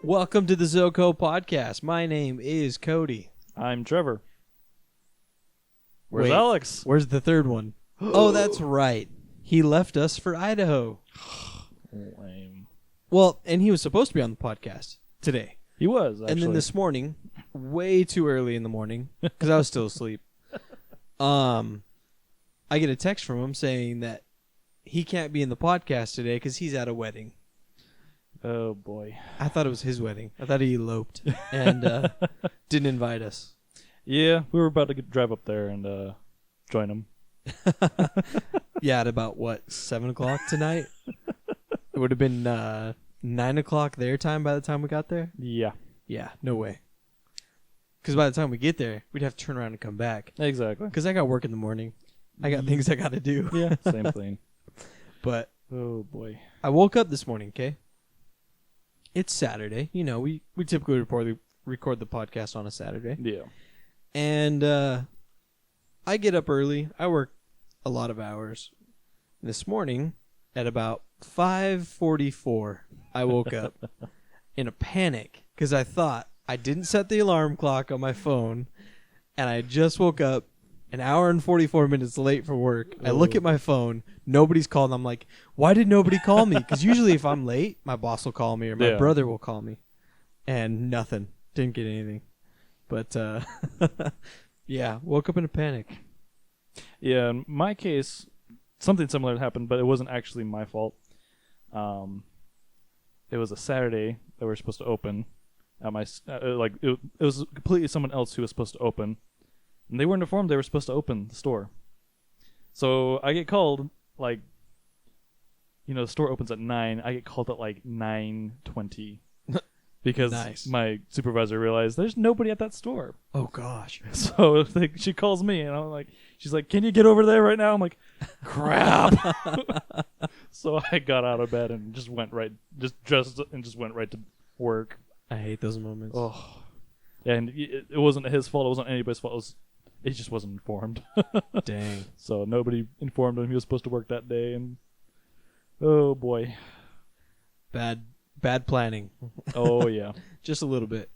Welcome to the ZoCo Podcast. My name is Cody. I'm Trevor. Where's Wait, Alex? Where's the third one? Oh, that's right. He left us for Idaho. Lame. Well, and he was supposed to be on the podcast today. He was, actually. And then this morning, way too early in the morning, because I was still asleep, I get a text from him saying that he can't be in the podcast today because he's at a wedding. Oh, boy. I thought it was his wedding. I thought he eloped and didn't invite us. Yeah, we were about to drive up there and join him. Yeah, at about, 7 o'clock tonight? It would have been 9 o'clock their time by the time we got there? Yeah. Yeah, no way. Because by the time we get there, we'd have to turn around and come back. Exactly. Because I got work in the morning. I got things I got to do. Yeah, same thing. But Oh, boy. I woke up this morning, okay? It's Saturday. You know, we typically record the podcast on a Saturday. Yeah. And I get up early. I work a lot of hours. This morning, at about 5:44, I woke up in a panic because I thought I didn't set the alarm clock on my phone, and I just woke up an hour and 44 minutes late for work. I look at my phone. Nobody's called. I'm like, why did nobody call me? Because usually if I'm late, my boss will call me or my brother will call me. And nothing. Didn't get anything. But, yeah, woke up in a panic. Yeah, in my case, something similar happened, but it wasn't actually my fault. It was a Saturday that we were supposed to open. At my it was completely someone else who was supposed to open. And they weren't informed they were supposed to open the store. So I get called, the store opens at 9. I get called at 9:20 because my supervisor realized there's nobody at that store. Oh, gosh. So she calls me, and she's like, can you get over there right now? I'm like, crap. So I got out of bed and just went right to work. I hate those moments. Oh. And it wasn't his fault. It wasn't anybody's fault. He just wasn't informed. Dang. So nobody informed him he was supposed to work that day, and oh boy, Bad planning. Oh yeah, just a little bit.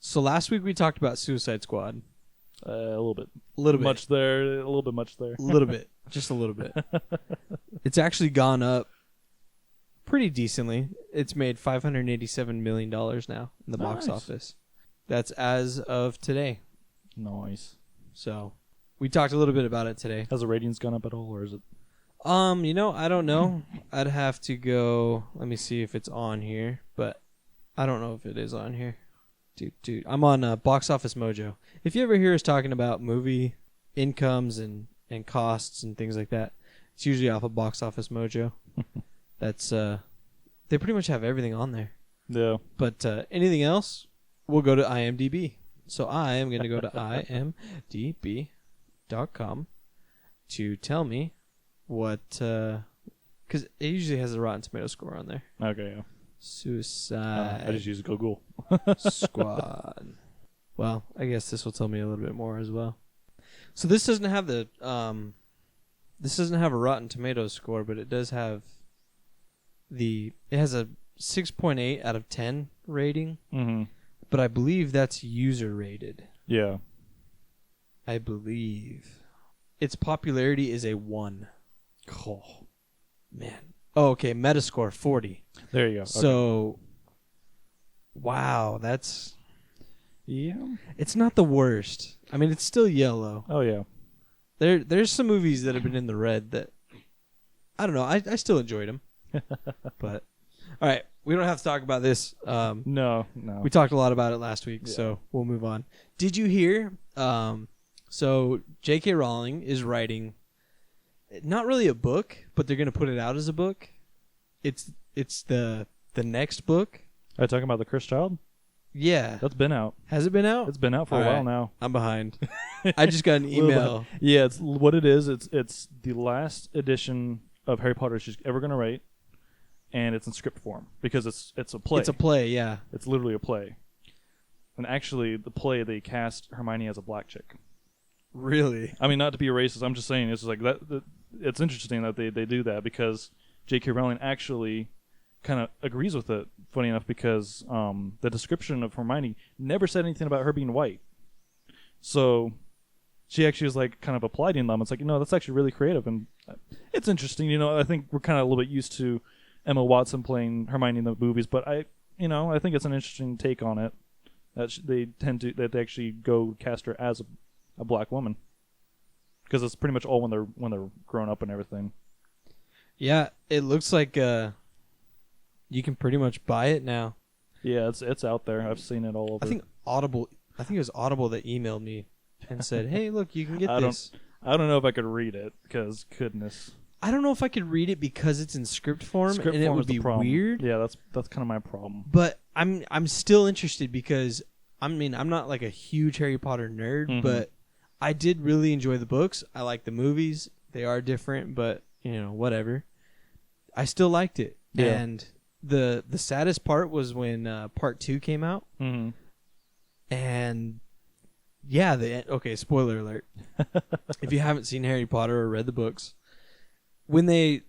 So last week we talked about Suicide Squad. A little bit. A little bit. Much there. A little bit much there. A little bit. Just a little bit. It's actually gone up pretty decently. It's made $587 million now in the box office. That's as of today. Nice. So, we talked a little bit about it today. Has the ratings gone up at all, or is it? I don't know. I'd have to go. Let me see if it's on here, but I don't know if it is on here. Dude, I'm on Box Office Mojo. If you ever hear us talking about movie incomes and costs and things like that, it's usually off of Box Office Mojo. That's they pretty much have everything on there. Yeah. But anything else, we'll go to IMDb. So I am going to go to imdb.com to tell me what, because it usually has a Rotten Tomato score on there. Okay, yeah. Suicide I just use Google. Squad. Well, I guess this will tell me a little bit more as well. So this doesn't have a Rotten Tomatoes score, but it does have it has a 6.8 out of 10 rating. Mm-hmm. But I believe that's user rated. Yeah. I believe. Its popularity is a 1. Oh, man. Oh, okay. Metascore 40. There you go. So, wow, that's... Yeah. It's not the worst. I mean, it's still yellow. Oh, yeah. There's some movies that have been in the red that... I don't know. I still enjoyed them. But, all right. We don't have to talk about this. No. We talked a lot about it last week, so we'll move on. Did you hear? So J.K. Rowling is writing, not really a book, but they're going to put it out as a book. It's the next book. Are you talking about The Cursed Child? Yeah. That's been out. Has it been out? It's been out for a while now. I'm behind. I just got an email. Yeah, it's what it is. It's the last edition of Harry Potter she's ever going to write. And it's in script form because it's a play. It's a play, yeah. It's literally a play. And actually, the play, they cast Hermione as a black chick. Really? I mean, not to be a racist, I'm just saying it's like that. It's interesting that they do that because J.K. Rowling actually kind of agrees with it, funny enough, because the description of Hermione never said anything about her being white. So she actually was like kind of applauding them. It's like, that's actually really creative, and it's interesting. I think we're kind of a little bit used to Emma Watson playing Hermione in the movies, but I think it's an interesting take on it that they actually go cast her as a black woman, because it's pretty much all when they're grown up and everything. Yeah, it looks like you can pretty much buy it now. Yeah, it's out there. I've seen it all over. I think it was Audible that emailed me and said, "Hey, look, you can get this." I don't know if I could read it, because goodness. I don't know if I could read it because it's in script form and it would be weird. Yeah, that's kind of my problem. But I'm still interested because I'm not like a huge Harry Potter nerd, but I did really enjoy the books. I like the movies. They are different, but whatever. I still liked it. Yeah. And the saddest part was when part 2 came out. Mm-hmm. And yeah, okay, spoiler alert. If you haven't seen Harry Potter or read the books, when the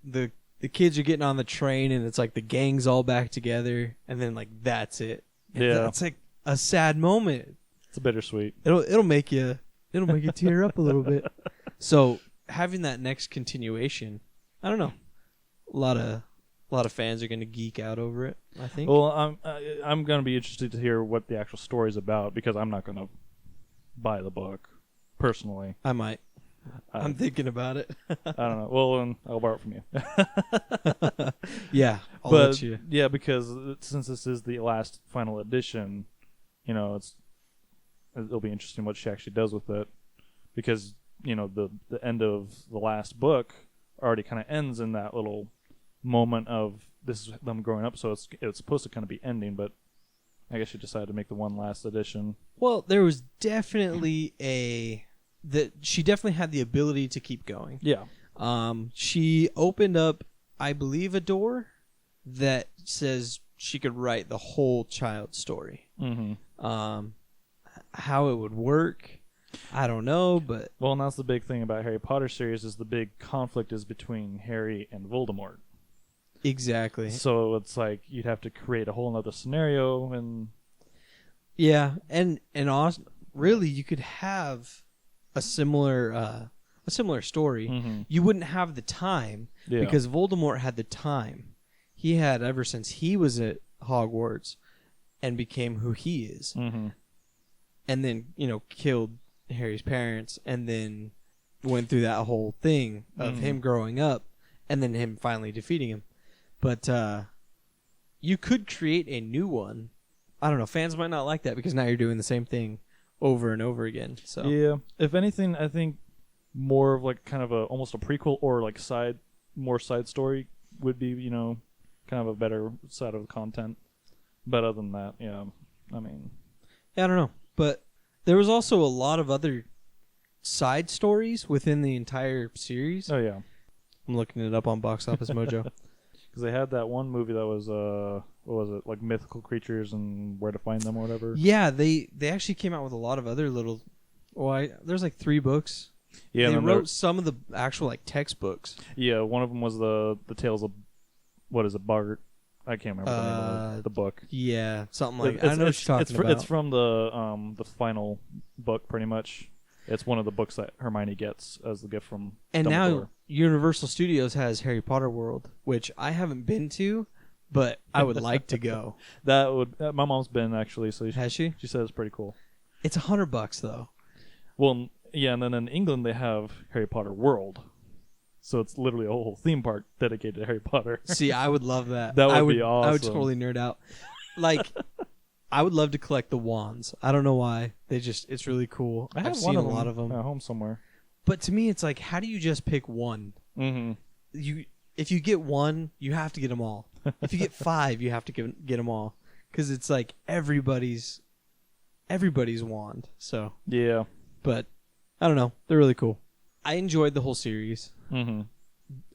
kids are getting on the train and it's like the gang's all back together, and then like that's it. And that's like a sad moment. It's bittersweet. It'll make you tear up a little bit. So having that next continuation, I don't know. A lot of fans are going to geek out over it, I think. Well, I'm going to be interested to hear what the actual story's about, because I'm not going to buy the book personally. I might. I'm thinking about it. I don't know. Well, I'll borrow it from you. Yeah, I'll let you. Yeah, because since this is the last final edition, it'll be interesting what she actually does with it, because the end of the last book already kind of ends in that little moment of this is them growing up, so it's supposed to kind of be ending, but I guess she decided to make the one last edition. Well, there was definitely she definitely had the ability to keep going. Yeah. She opened up, I believe, a door that says she could write the whole child story. Mm-hmm. How it would work, I don't know, but well, and that's the big thing about Harry Potter series, is the big conflict is between Harry and Voldemort. Exactly. So it's like you'd have to create a whole other scenario, and yeah, and also, really, you could have a similar story. Mm-hmm. You wouldn't have the time because Voldemort had the time. He had ever since he was at Hogwarts and became who he is, and then killed Harry's parents, and then went through that whole thing of him growing up, and then him finally defeating him. But you could create a new one. I don't know. Fans might not like that because now you're doing the same thing over and over again. So yeah, if anything, I think more of like kind of almost a prequel or like more side story would be kind of a better side of the content. But other than that, I mean, I don't know. But there was also a lot of other side stories within the entire series. Oh yeah, I'm looking it up on Box Office Mojo. Because they had that one movie that was what was it, like mythical creatures and where to find them or whatever. Yeah, they actually came out with a lot of other little. There's like 3 books. Yeah, they wrote some of the actual like textbooks. Yeah, one of them was the Tales of what is it, Bart? I can't remember the name of the book. Yeah, something like I know what you're talking about. It's from the final book, pretty much. It's one of the books that Hermione gets as the gift from And Dumbledore. Now Universal Studios has Harry Potter World, which I haven't been to, but I would like to go. That would my mom's been actually, so has she? She said it's pretty cool. It's $100 though. Well, yeah, and then in England they have Harry Potter World. So it's literally a whole theme park dedicated to Harry Potter. See, I would love that. That would be awesome. I would totally nerd out. Like, I would love to collect the wands. I don't know why. It's really cool. I've seen a lot of them at home somewhere. But to me, it's like, how do you just pick one? Mm-hmm. If you get one, you have to get them all. If you get 5, you have to get them all. Because it's like everybody's wand. So yeah. But I don't know. They're really cool. I enjoyed the whole series. Mm-hmm.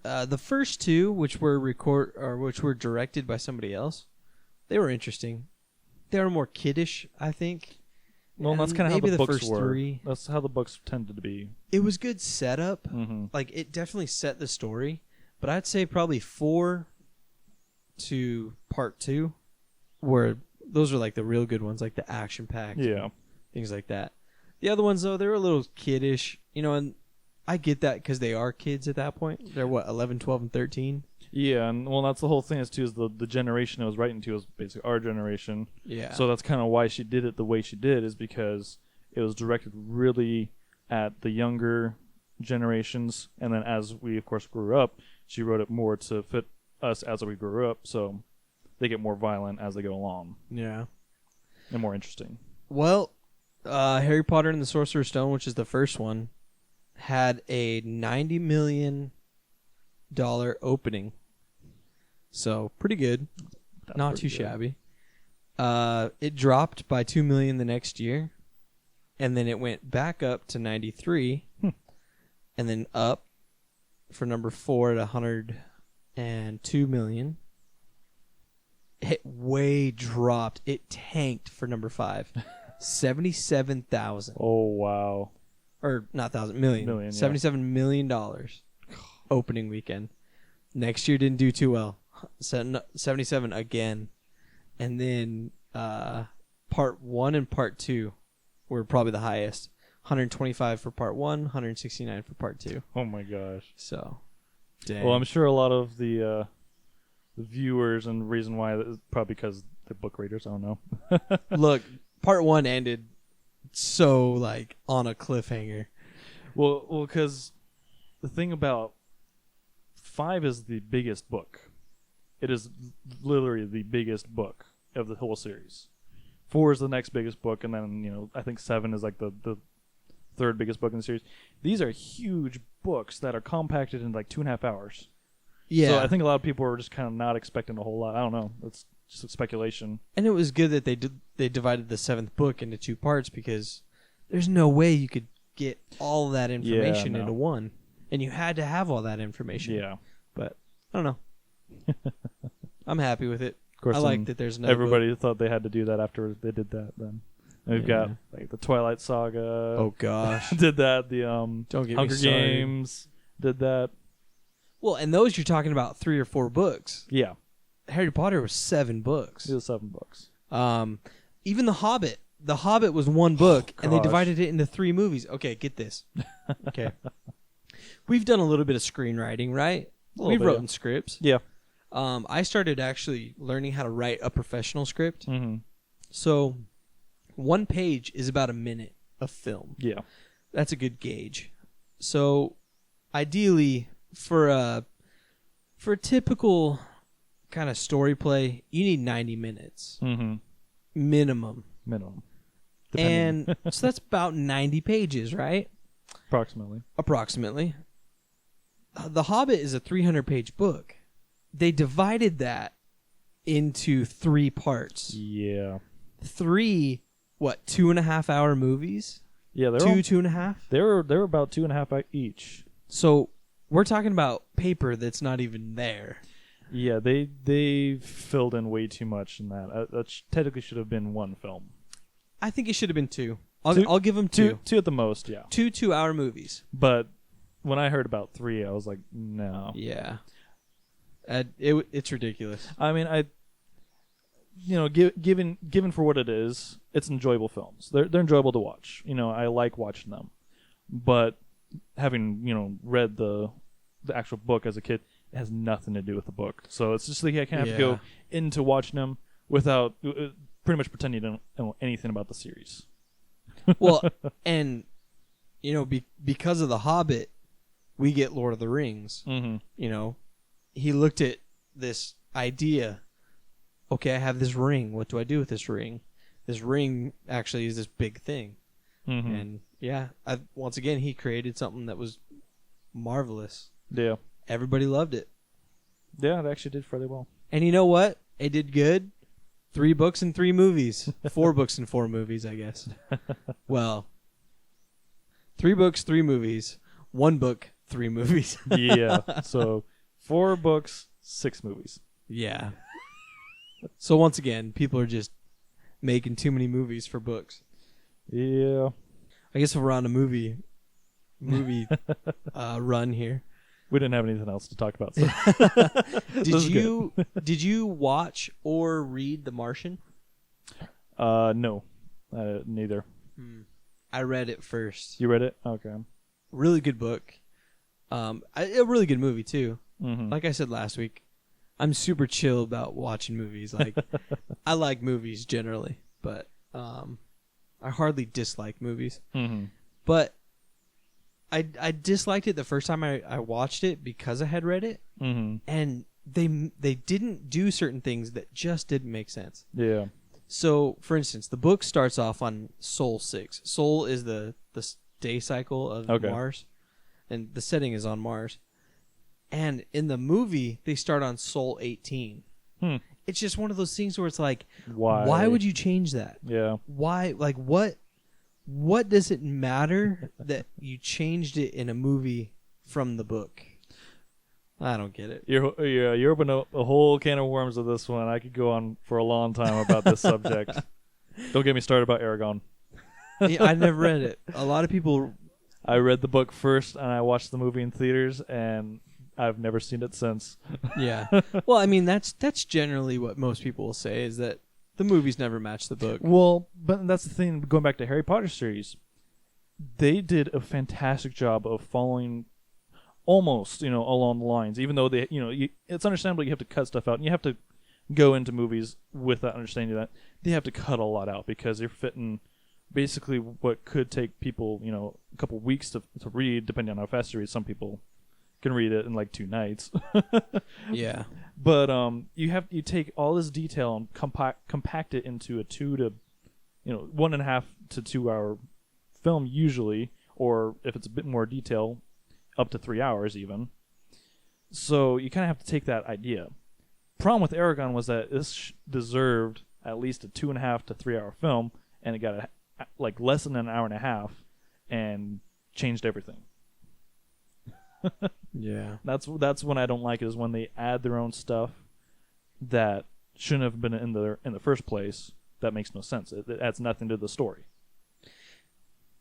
The first 2, which were directed by somebody else, they were interesting. They were more kiddish, I think. Well, that's kind of how the books first were. 3. That's how the books tended to be. It was good setup. Mm-hmm. Like, it definitely set the story. But I'd say probably 4 to part 2, where those are like the real good ones, like the action packed, Yeah. things like that. The other ones though, they're a little kiddish, and I get that because they are kids at that point. They're what, 11, 12, and 13. Yeah, and well, that's the whole thing is too. Is the generation it was writing to was basically our generation. Yeah. So that's kind of why she did it the way she did, is because it was directed really at the younger generations, and then as we of course grew up, she wrote it more to fit us as we grew up. So they get more violent as they go along. Yeah. And more interesting. Well, Harry Potter and the Sorcerer's Stone, which is the first one, had a $90 million opening. So pretty good. That's Not pretty too good. shabby. It dropped by $2 million the next year, and then it went back up to 93, and then up for number 4 at $102 million. It way dropped. It tanked for number 5, 77,000. Oh wow. Or not thousand, million. Million, yeah. $77 million opening weekend. Next year didn't do too well. 77 again. And then part 1 and part 2 were probably the highest. 125 for part 1, 169 for part 2. Oh my gosh. So, dang. Well, I'm sure a lot of the viewers, and the reason why is probably because they're book readers. I don't know. Look, part 1 ended so like on a cliffhanger. Well, because the thing about 5 is the biggest book. It is literally the biggest book of the whole series. 4 is the next biggest book, and then I think 7 is like the third biggest book in the series. These are huge books that are compacted in like 2.5 hours. Yeah. So I think a lot of people are just kind of not expecting a whole lot. I don't know. It's just speculation. And it was good that they divided the 7th book into 2 parts, because there's no way you could get all that information into one. And you had to have all that information. Yeah. But I don't know. I'm happy with it. Of course, I like that there's another everybody book. thought they had to do that after they did that. Then and we've got like the Twilight Saga. Oh gosh. Did that. The Don't get Hunger me started. Games did that. Well, and those you're talking about 3 or 4 books. Yeah. Harry Potter was 7 books. It was 7 books. Even The Hobbit. The Hobbit was 1 book, and they gosh. divided it into 3 movies. Okay, get this. Okay. We've done a little bit of screenwriting, right? We've bit, written scripts. Yeah. I started actually learning how to write a professional script. Mm-hmm. So 1 page is about a minute of film. Yeah. That's a good gauge. So ideally, for a typical kind of story play, you need 90 minutes Mm-hmm. minimum. Depending. And so that's about 90 pages, right? Approximately. The Hobbit is a 300-page book. They divided that into 3 parts. Yeah. 3, 2.5-hour movies? Yeah. They're 2.5? They're about 2.5 each. So we're talking about paper that's not even there. Yeah, they filled in way too much in that. That technically should have been 1 film. I think it should have been 2. Two- I'll give them 2. 2 at the most, yeah. 2 2-hour movies. But when I heard about 3, I was like, no. Yeah. It's ridiculous. I mean, given for what it is, it's enjoyable films. They're enjoyable to watch. I like watching them. But having read the actual book as a kid, it has nothing to do with the book. So it's just like I kind of have to go into watching them without pretty much pretending you don't know anything about the series. Well, and because of The Hobbit, we get Lord of the Rings. Mm-hmm. He looked at this idea. Okay, I have this ring. What do I do with this ring? This ring actually is this big thing. Mm-hmm. And once again, he created something that was marvelous. Yeah. Everybody loved it. Yeah, it actually did fairly well. And you know what? It did good. 3 books and 3 movies. 4 books and 4 movies, I guess. Well, 3 books, 3 movies. 1 book, 3 movies. Yeah. So 4 books, 6 movies. Yeah. So once again, people are just making too many movies for books. Yeah. I guess if we're on a movie run here. We didn't have anything else to talk about. So. Did you watch or read The Martian? No, neither. I read it first. You read it? Okay. Really good book. A really good movie too. Mm-hmm. Like I said last week, I'm super chill about watching movies. Like I like movies generally, but I hardly dislike movies. Mm-hmm. But I disliked it the first time I watched it because I had read it, and they didn't do certain things that just didn't make sense. Yeah. So, for instance, the book starts off on Sol 6. Sol is the day cycle of Mars, and the setting is on Mars. And in the movie, they start on Sol 18. It's just one of those things where it's like, why would you change that? Yeah. Why? Like, what does it matter that you changed it in a movie from the book? I don't get it. You opened up a whole can of worms with this one. I could go on for a long time about this subject. Don't get me started about Aragon. Yeah, I never read it. A lot of people... I read the book first, and I watched the movie in theaters, and I've never seen it since. Yeah. Well, I mean, that's generally what most people will say, is that the movies never match the book. Well, but that's the thing. Going back to Harry Potter series, they did a fantastic job of following almost, along the lines. Even though they, it's understandable you have to cut stuff out, and you have to go into movies with that understanding that they have to cut a lot out because they're fitting basically what could take people, a couple weeks to read, depending on how fast you read. Some people can read it in like 2 nights. Yeah. But you take all this detail and compact it into a 1.5 to 2 hour film usually, or if it's a bit more detail, up to 3 hours even. So you kind of have to take that idea. Problem with Aragon was that this deserved at least a 2.5 to 3 hour film, and it got like less than an hour and a half, and changed everything. Yeah. That's when I don't like it, is when they add their own stuff that shouldn't have been in the first place. That makes no sense. It adds nothing to the story.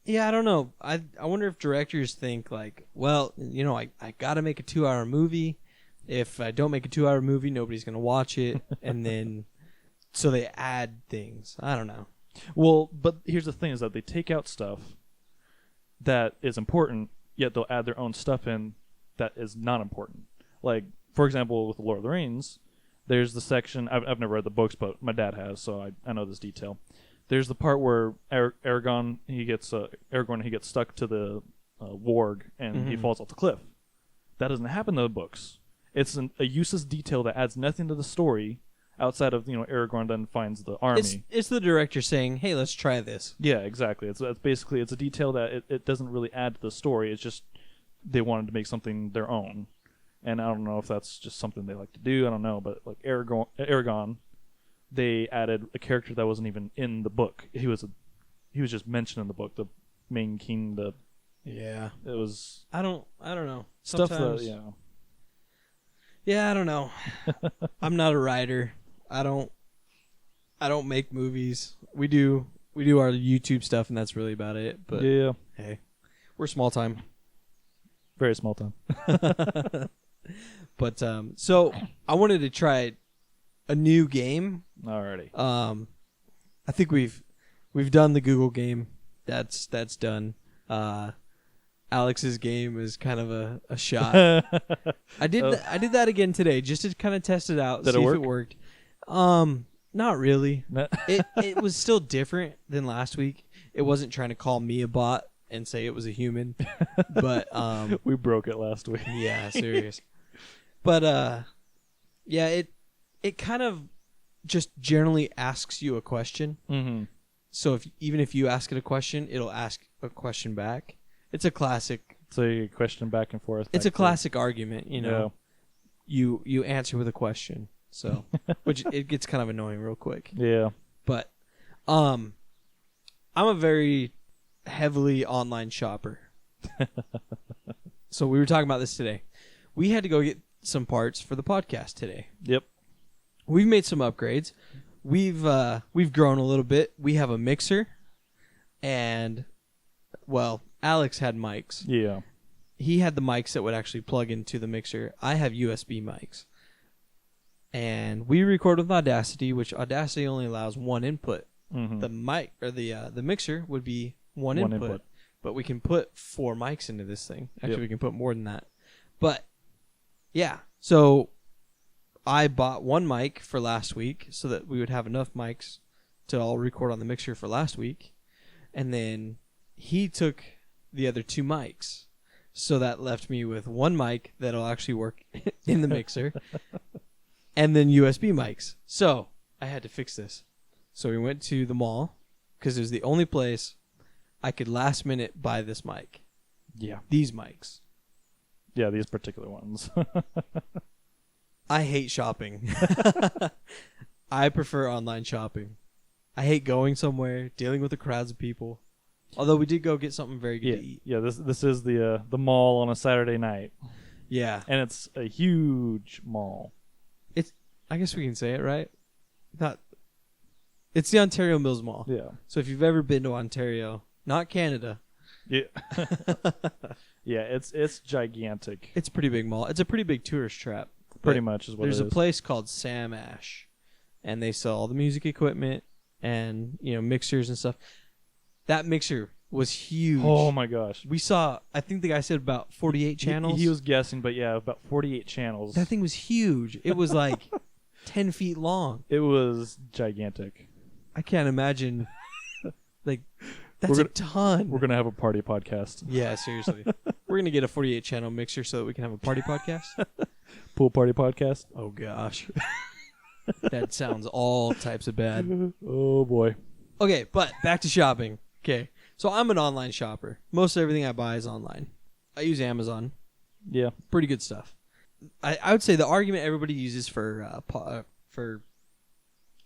Yeah, I don't know. I wonder if directors think like, well, I got to make a 2-hour movie. If I don't make a 2-hour movie, nobody's going to watch it. And then, so they add things. I don't know. Well, but here's the thing, is that they take out stuff that is important, yet they'll add their own stuff in that is not important. Like, for example, with The Lord of the Rings, there's the section, I've never read the books, but my dad has, so I know this detail. There's the part where Aragorn he gets stuck to the warg, and he falls off the cliff. That doesn't happen in the books. It's a useless detail that adds nothing to the story outside of, Aragorn then finds the army. It's the director saying, hey, let's try this. Yeah, exactly. It's basically, it's a detail that it doesn't really add to the story. It's just they wanted to make something their own. And I don't know if that's just something they like to do. I don't know. But like Aragon, they added a character that wasn't even in the book. He was just mentioned in the book. The main king. Yeah. It was. I don't know. Stuff Sometimes, that, yeah. Yeah, I don't know. I'm not a writer. I don't make movies. We do our YouTube stuff, and that's really about it. But yeah, hey, we're small time. Very small time. But so I wanted to try a new game. Alrighty. I think we've done the Google game. That's done. Alex's game is kind of a shot. I did that again today just to kind of test it out, see if it worked. Not really. It was still different than last week. It wasn't trying to call me a bot and say it was a human, but we broke it last week. Yeah, serious. But yeah, it kind of just generally asks you a question. Mm-hmm. So even if you ask it a question, it'll ask a question back. It's a classic. So you question back and forth. It's a classic argument, Yeah. You answer with a question. So, which it gets kind of annoying real quick. Yeah. But I'm a very heavily online shopper. So we were talking about this today. We had to go get some parts for the podcast today. Yep. We've made some upgrades. We've grown a little bit. We have a mixer, and well, Alex had mics. Yeah. he had the mics that would actually plug into the mixer. I have USB mics. And we record with Audacity, which Audacity only allows one input. Mm-hmm. The mic or the mixer would be one input, but we can put 4 mics into this thing. Actually, we can put more than that. But yeah, so I bought 1 mic for last week so that we would have enough mics to all record on the mixer for last week, and then he took the other 2 mics, so that left me with 1 mic that'll actually work in the mixer, and then USB mics. So I had to fix this. So we went to the mall because it was the only place I could last minute buy this mic. Yeah. These mics. Yeah, these particular ones. I hate shopping. I prefer online shopping. I hate going somewhere, dealing with the crowds of people. Although we did go get something very good to eat. Yeah, this is the mall on a Saturday night. Yeah. And it's a huge mall. I guess we can say it, right? It's the Ontario Mills Mall. Yeah. So if you've ever been to Ontario, not Canada. Yeah. Yeah, it's gigantic. It's a pretty big mall. It's a pretty big tourist trap. Pretty much is what it is. There's a place called Sam Ash, and they sell all the music equipment and, mixers and stuff. That mixer was huge. Oh my gosh. We saw, I think the guy said about 48 channels. He was guessing, but yeah, about 48 channels. That thing was huge. It was like 10 feet long. It was gigantic. I can't imagine. That's a ton. We're going to have a party podcast. Yeah, seriously. We're going to get a 48 channel mixer so that we can have a party podcast. Pool party podcast? Oh, gosh. That sounds all types of bad. Oh, boy. Okay, but back to shopping. Okay, so I'm an online shopper. Most everything I buy is online. I use Amazon. Yeah. Pretty good stuff. I would say the argument everybody uses for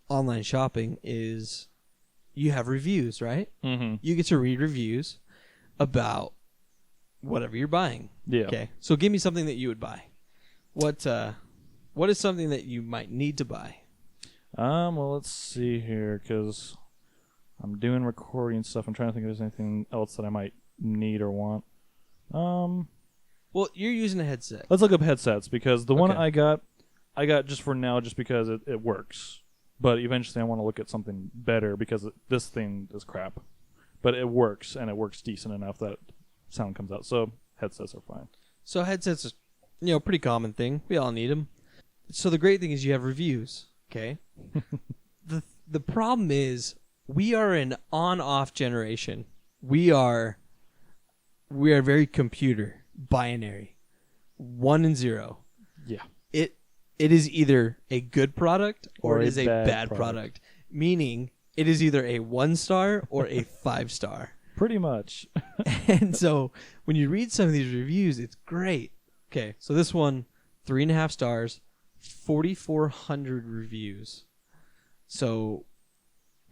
online shopping is you have reviews, right? Mm-hmm. You get to read reviews about whatever you're buying. Yeah. Okay, so give me something that you would buy. What is something that you might need to buy? Well, let's see here, because I'm doing recording stuff. I'm trying to think if there's anything else that I might need or want. Well, you're using a headset. Let's look up headsets, because the one I got just for now, just because it works. But eventually I want to look at something better, because this thing is crap. But it works, and it works decent enough that sound comes out. So headsets are fine. So headsets are, pretty common thing. We all need them. So the great thing is you have reviews, okay? The problem is we are an on-off generation. We are very computer, binary, 1 and 0. Yeah. It is either a good product or it is a bad bad product. Meaning it is either a 1-star or a 5-star. Pretty much. And so when you read some of these reviews, it's great. Okay, so this one, 3.5 stars, 4,400 reviews. So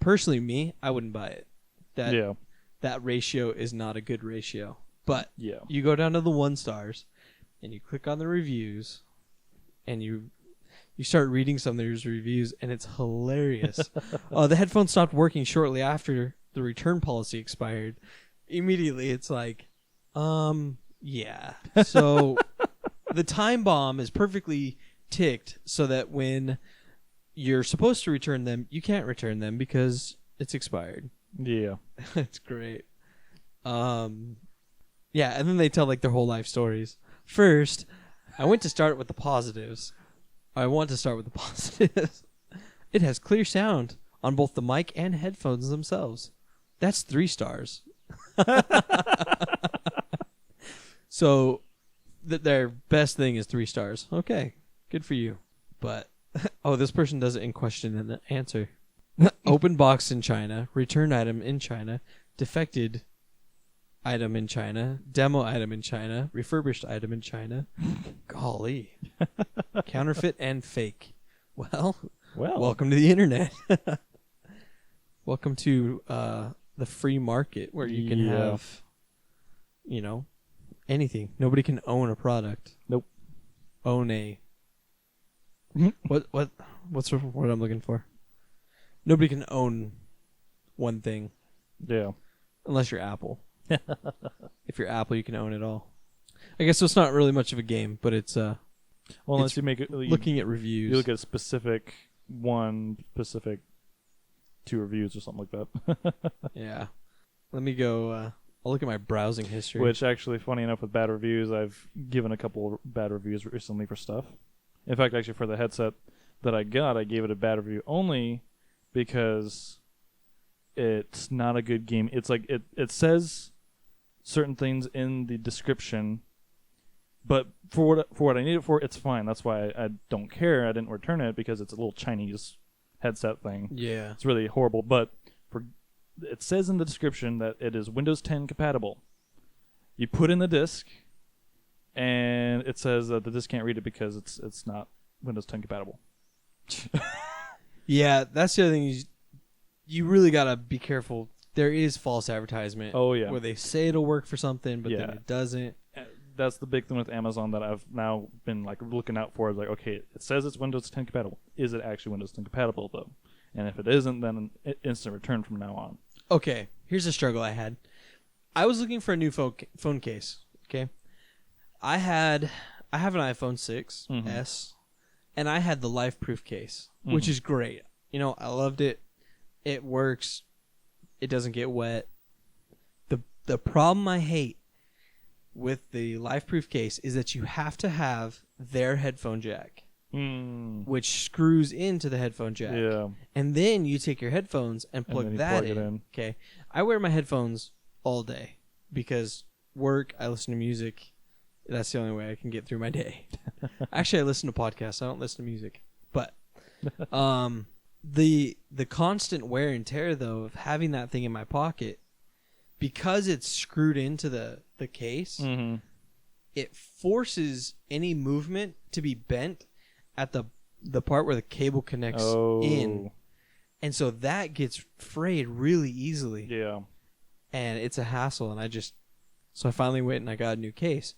personally, me, I wouldn't buy it. That ratio is not a good ratio. But you go down to the 1 stars and you click on the reviews and you start reading some of these reviews, and it's hilarious. The headphones stopped working shortly after the return policy expired. Immediately it's like, yeah. So the time bomb is perfectly ticked so that when you're supposed to return them, you can't return them because it's expired. Yeah. It's great. Yeah, and then they tell their whole life stories. First, I want to start with the positives. It has clear sound on both the mic and headphones themselves. That's 3 stars. So their best thing is 3 stars. Okay, good for you. But this person does it in question and answer. Open box in China, return item in China, defected item in China, demo item in China, refurbished item in China. Golly. Counterfeit and fake. Well, welcome to the internet. Welcome to the free market where you can have, anything. Nobody can own a product. Nope. Own a... What's the word I'm looking for? Nobody can own one thing. Yeah. Unless you're Apple. If you're Apple, you can own it all. I guess it's not really much of a game, but it's Well, unless it's you make it, looking at reviews. you look at specific two reviews or something like that. Yeah. Let me go. I'll look at my browsing history. Which actually, funny enough, with bad reviews, I've given a couple of bad reviews recently for stuff. In fact, actually, for the headset that I got, I gave it a bad review only because it's not a good game. It's like it says certain things in the description, but for what I need it for, it's fine. That's why I don't care. I didn't return it because it's a little Chinese headset thing. Yeah. It's really horrible, but it says in the description that it is Windows 10 compatible. You put in the disk, and it says that the disk can't read it because it's not Windows 10 compatible. Yeah, that's the other thing. You really gotta be careful. There is false advertisement. Oh yeah, where they say it'll work for something, but then Yeah. it doesn't. that's the big thing with Amazon that I've now been like looking out for. Is like, okay, it says it's Windows 10 compatible. Is it actually Windows 10 compatible though? And if it isn't, then an instant return from now on. Okay, here's a struggle I had. I was looking for a new phone case. Okay, I have an iPhone 6s, Mhm. and I had the LifeProof case, which Mhm. is great. You know, I loved it. It works. It doesn't get wet. The problem I hate with the LifeProof case is that you have to have their headphone jack, which screws into the headphone jack. Yeah. And then you take your headphones and And plug then you that plug it in. Okay. I wear my headphones all day because work, I listen to music. That's the only way I can get through my day. Actually, I listen to podcasts. I don't listen to music. But the constant wear and tear, though, of having that thing in my pocket, because it's screwed into the case, Mm-hmm. it forces any movement to be bent at the part where the cable connects in. And so that gets frayed really easily. Yeah. And it's a hassle. And so I finally went and I got a new case.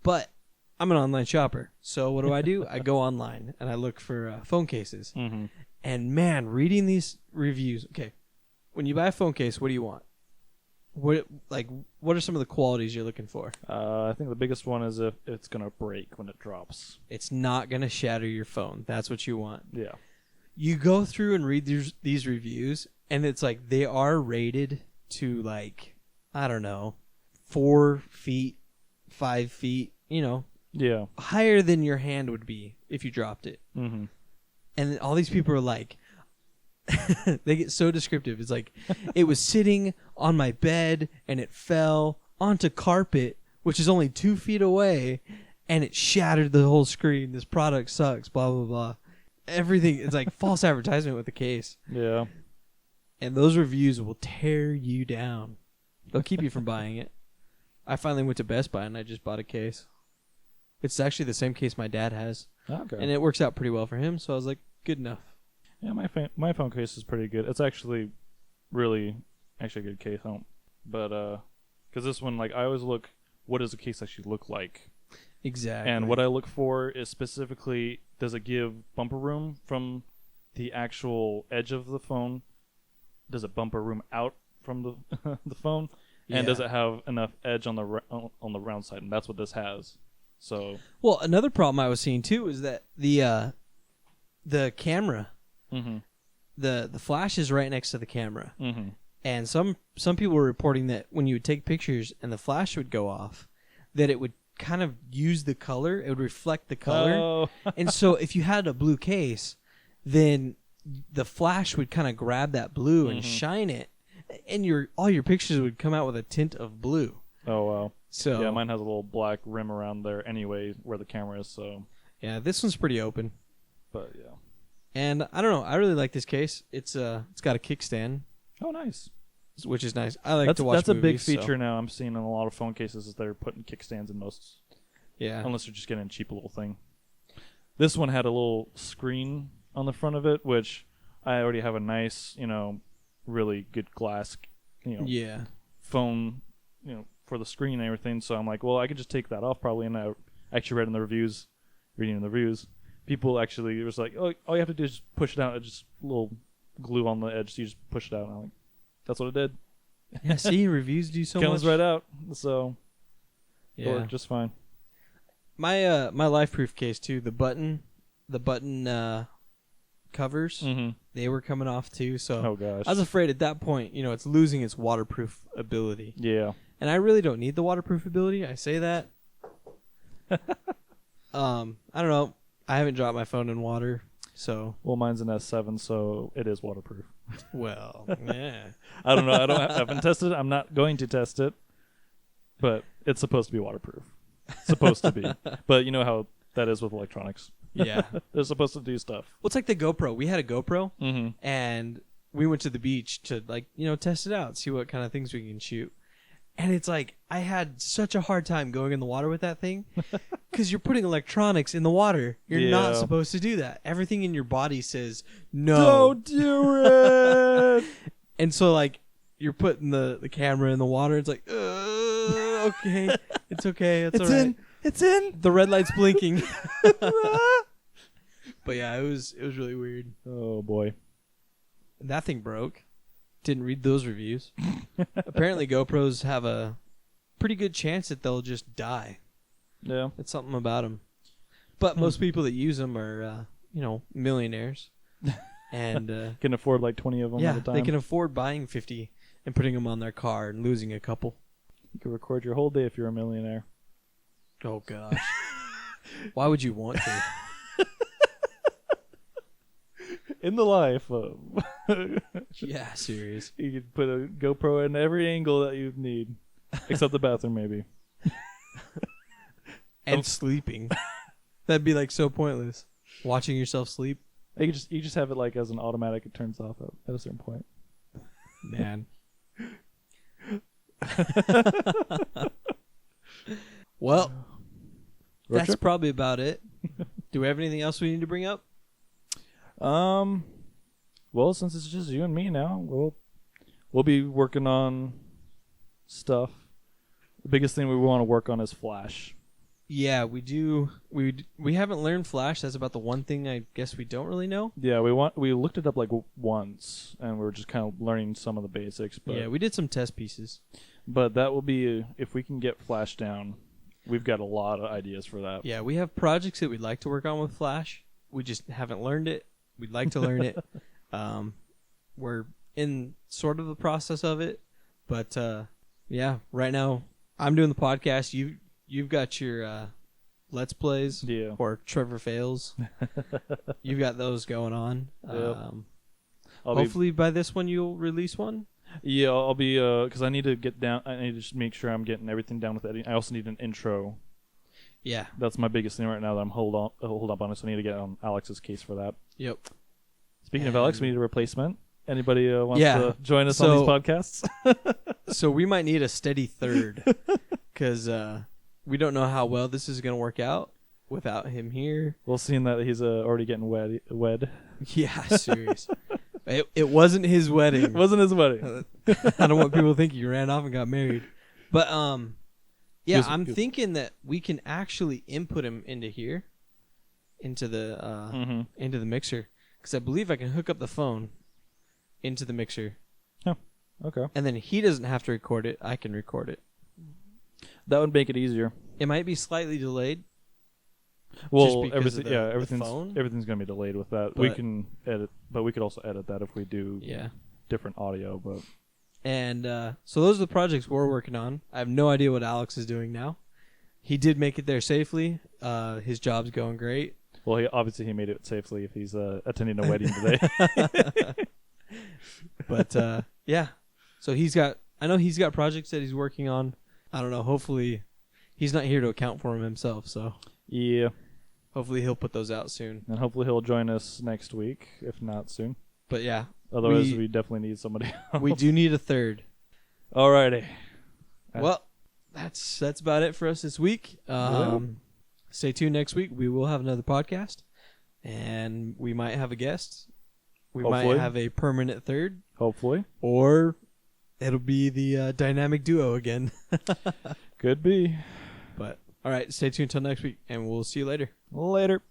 But I'm an online shopper. So what do? I go online and I look for phone cases. Mm-hmm. And man, reading these reviews. Okay. When you buy a phone case, what do you want? What are some of the qualities you're looking for? I think the biggest one is if it's gonna break when it drops. It's not going to shatter your phone. That's what you want. Yeah. You go through and read these reviews, and it's like they are rated to, like, I don't know, 4 feet, 5 feet, Yeah. higher than your hand would be if you dropped it. Mm-hmm. And all these people are like, they get so descriptive. It's like, it was sitting on my bed and it fell onto carpet, which is only 2 feet away, and it shattered the whole screen. This product sucks, blah, blah, blah. Everything is like false advertisement with the case. Yeah. And those reviews will tear you down. They'll keep you from buying it. I finally went to Best Buy and I just bought a case. It's actually the same case my dad has. Okay. And it works out pretty well for him, so I was like, good enough. Yeah, my phone case is pretty good. It's actually really a good case. Because this one, like, I always look, what does the case actually look like? Exactly. And what I look for is specifically, does it give bumper room from the actual edge of the phone? Does it bumper room out from the the phone? And does it have enough edge on the round side? And that's what this has. So. Well, another problem I was seeing too is that the camera, Mm-hmm. the flash is right next to the camera, Mm-hmm. and some people were reporting that when you would take pictures and the flash would go off, that it would kind of use the color. It would reflect the color. Oh. And so if you had a blue case, then the flash would kind of grab that blue and shine it, and all your pictures would come out with a tint of blue. Oh, wow. So yeah, mine has a little black rim around there anyway where the camera is, so. yeah, this one's pretty open. But, yeah. And I don't know, I really like this case. It's got a kickstand. Oh, nice. Which is nice. I like to watch That's a big movies, feature so. now I'm seeing in a lot of phone cases is they're putting kickstands in most. Yeah. Unless they're just getting a cheap little thing. This one had a little screen on the front of it, which I already have a nice, really good glass, Yeah. phone, for the screen and everything. So I'm like, well, I could just take that off probably. And I actually reading the reviews, people actually was like, oh, all you have to do is just push it out. It's just a little glue on the edge, so you just push it out. And I'm like, that's what it did. Yeah, see, reviews do so Comes much. right out, so Yeah. it worked just fine. my life proof case too. The button covers, they were coming off too. So Oh gosh. I was afraid at that point, it's losing its waterproof ability. Yeah. And I really don't need the waterproof ability. I say that. I don't know. I haven't dropped my phone in water, so. Well, mine's an S7, so it is waterproof. Well, yeah. I don't know. I haven't tested it. I'm not going to test it, but it's supposed to be waterproof. Supposed to be. But you know how that is with electronics. Yeah. They're supposed to do stuff. Well, it's like the GoPro. We had a GoPro, Mm-hmm. and we went to the beach to test it out, see what kind of things we can shoot. And it's like I had such a hard time going in the water with that thing because you're putting electronics in the water. You're not supposed to do that. Everything in your body says no. Don't do it. And so like you're putting the camera in the water. It's like okay, it's okay, it's all right. It's in. The red light's blinking. But yeah, it was really weird. Oh boy. That thing broke. Didn't read those reviews. Apparently GoPros have a pretty good chance that they'll just die. Yeah. It's something about them. But most people that use them are, millionaires. And Can afford like 20 of them at a time. they can afford buying 50 and putting them on their car and losing a couple. You can record your whole day if you're a millionaire. Oh, gosh. Why would you want to? In the life of... Yeah, serious. You could put a GoPro in every angle that you need. Except the bathroom, maybe. And sleeping. That'd be like so pointless. Watching yourself sleep. You just have it like as an automatic. It turns off at a certain point. Man. Well, that's probably about it. Do we have anything else we need to bring up? Well, since it's just you and me now, we'll be working on stuff. The biggest thing we want to work on is Flash. Yeah, we do. We haven't learned Flash. That's about the one thing I guess we don't really know. Yeah, we looked it up like once, and we were just kind of learning some of the basics. But yeah, we did some test pieces. But that will be if we can get Flash down. We've got a lot of ideas for that. Yeah, we have projects that we'd like to work on with Flash. We just haven't learned it. We'd like to learn it. We're in sort of the process of it, but yeah, right now I'm doing the podcast. You've got your Let's Plays, or Trevor Fails. You've got those going on. Yep. Hopefully by this one you'll release one. Yeah, I'll be because I need to get down. I need to just make sure I'm getting everything down with editing. I also need an intro. Yeah, that's my biggest thing right now that I'm hold up on it. So I need to get on Alex's case for that. Yep. Speaking of Alex, we need a replacement. Anybody wants to join us on these podcasts? So we might need a steady third because we don't know how well this is going to work out without him here. Well, seeing that he's already getting wed. Yeah, serious. It wasn't his wedding. It wasn't his wedding. I don't want people to think he ran off and got married. But yeah, I'm thinking that we can actually input him into here, into the mixer, because I believe I can hook up the phone into the mixer. Oh, okay. And then he doesn't have to record it. I can record it. That would make it easier. It might be slightly delayed. Well, everything's everything's gonna be delayed with that. We can edit, but we could also edit that if we do different audio. But and so those are the projects we're working on. I have no idea what Alex is doing now. He did make it there safely. His job's going great. Well, he made it safely if he's attending a wedding today. But yeah, so I know he's got projects that he's working on. I don't know. Hopefully, he's not here to account for him himself. So yeah, hopefully he'll put those out soon. And hopefully he'll join us next week, if not soon. But yeah, otherwise we definitely need somebody else. We do need a third. Alrighty. Well, that's about it for us this week. Stay tuned next week. We will have another podcast, and we might have a guest. We might have a permanent third. Hopefully. Or it'll be the dynamic duo again. Could be. But all right, stay tuned till next week, and we'll see you later. Later.